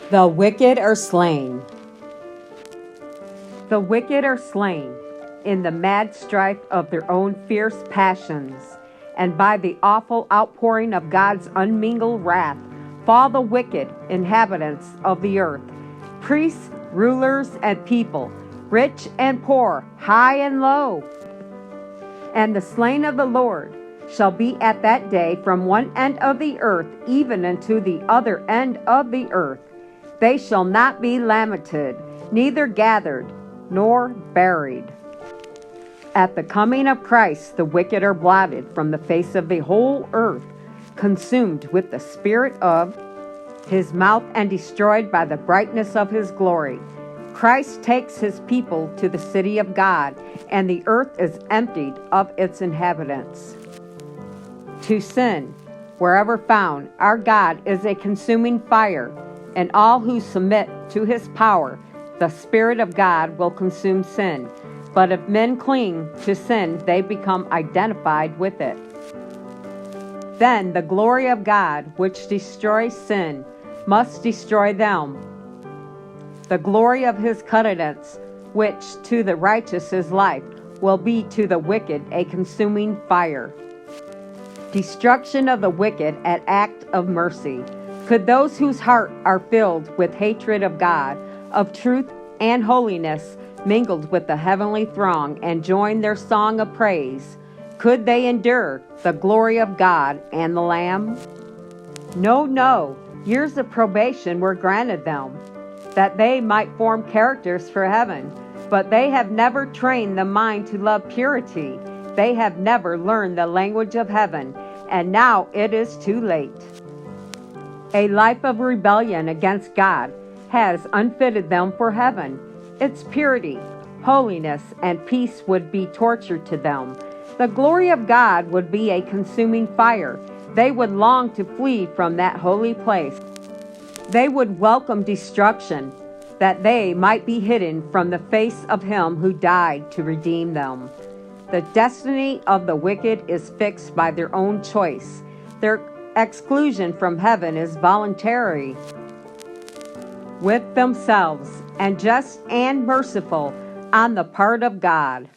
The wicked are slain. The wicked are slain in the mad strife of their own fierce passions, and by the awful outpouring of God's unmingled wrath fall the wicked inhabitants of the earth, priests, rulers, and people, rich and poor, high and low. And the slain of the Lord shall be at that day from one end of the earth even unto the other end of the earth. They shall not be lamented, neither gathered, nor buried. At the coming of Christ, the wicked are blotted from the face of the whole earth, consumed with the spirit of his mouth and destroyed by the brightness of his glory. Christ takes his people to the city of God, and the earth is emptied of its inhabitants. To sin, wherever found, our God is a consuming fire, and all who submit to his power, the Spirit of God will consume sin. But if men cling to sin, they become identified with it. Then the glory of God, which destroys sin, must destroy them. The glory of his countenance, which to the righteous is life, will be to the wicked a consuming fire. Destruction of the wicked an act of mercy. Could those whose heart are filled with hatred of God, of truth and holiness, mingled with the heavenly throng and join their song of praise, could they endure the glory of God and the Lamb? No, years of probation were granted them, that they might form characters for heaven, but they have never trained the mind to love purity. They have never learned the language of heaven, and now it is too late. A life of rebellion against God has unfitted them for heaven. Its purity, holiness, and peace would be torture to them. The glory of God would be a consuming fire. They would long to flee from that holy place. They would welcome destruction, that they might be hidden from the face of him who died to redeem them. The destiny of the wicked is fixed by their own choice. Their exclusion from heaven is voluntary with themselves, and just and merciful on the part of God.